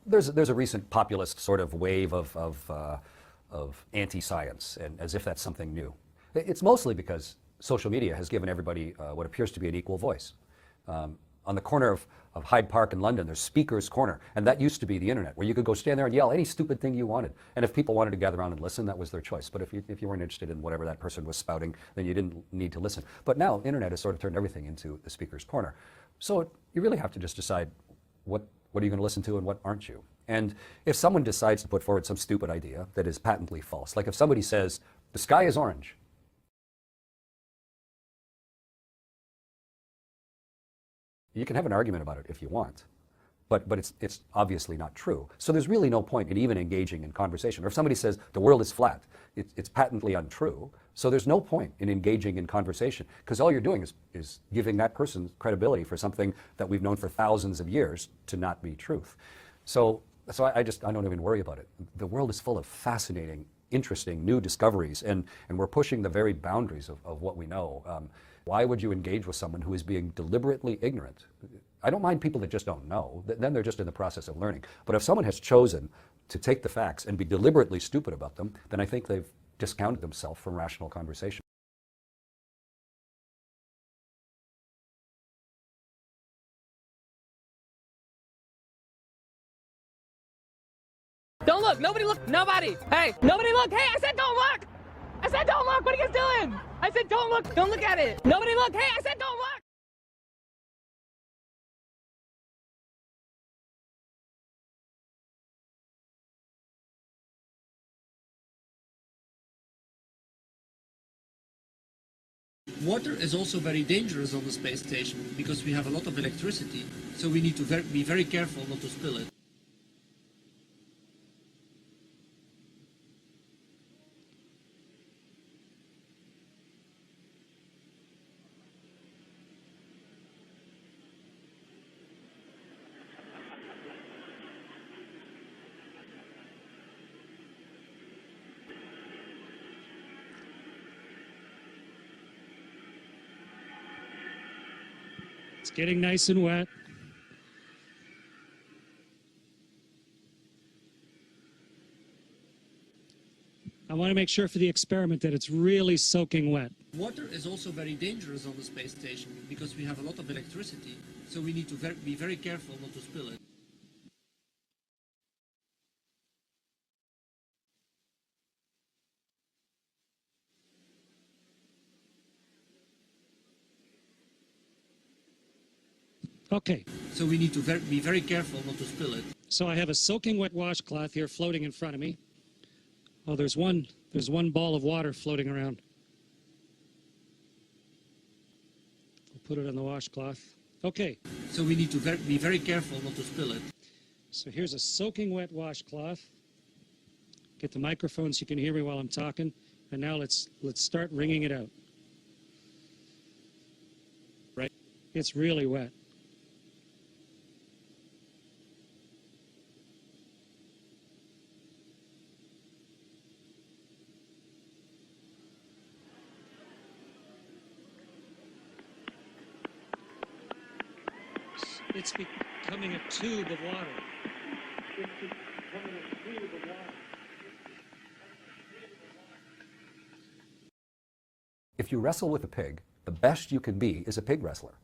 There's a recent populist sort of wave of anti-science, and as if that's something new. It's mostly because social media has given everybody what appears to be an equal voice. On the corner of Hyde Park in London, there's Speaker's Corner, and that used to be the internet, where you could go stand there and yell any stupid thing you wanted. And if people wanted to gather around and listen, that was their choice. But if you weren't interested in whatever that person was spouting, then you didn't need to listen. But now, internet has sort of turned everything into the Speaker's Corner. So you really have to just decide what are you going to listen to and what aren't you? And if someone decides to put forward some stupid idea that is patently false, like if somebody says, the sky is orange, you can have an argument about it if you want, but it's obviously not true. So there's really no point in even engaging in conversation. Or if somebody says the world is flat, it's patently untrue. So there's no point in engaging in conversation, because all you're doing is giving that person credibility for something that we've known for thousands of years to not be truth. So I don't even worry about it. The world is full of fascinating, interesting, new discoveries, and we're pushing the very boundaries of what we know. Why would you engage with someone who is being deliberately ignorant? I don't mind people that just don't know. Then they're just in the process of learning. But if someone has chosen to take the facts and be deliberately stupid about them, then I think they've discounted themselves from rational conversation. Don't look! Nobody look! Nobody! Hey! Nobody look! Hey! I said don't look! I said don't look! What are you guys doing? I said don't look! Don't look at it! Nobody look! Hey! I said don't look! Water is also very dangerous on the space station because we have a lot of electricity, so we need to be very careful not to spill it. It's getting nice and wet. I want to make sure for the experiment that it's really soaking wet. Water is also very dangerous on the space station because we have a lot of electricity, so we need to be very careful not to spill it. Okay. So we need to be very careful not to spill it. So I have a soaking wet washcloth here floating in front of me. Oh, there's one ball of water floating around. I'll put it on the washcloth. Okay. So we need to be very careful not to spill it. So here's a soaking wet washcloth. Get the microphone so you can hear me while I'm talking. And now let's start wringing it out. Right? It's really wet. It's becoming a tube of water. It's becoming a tube of water. If you wrestle with a pig, the best you can be is a pig wrestler.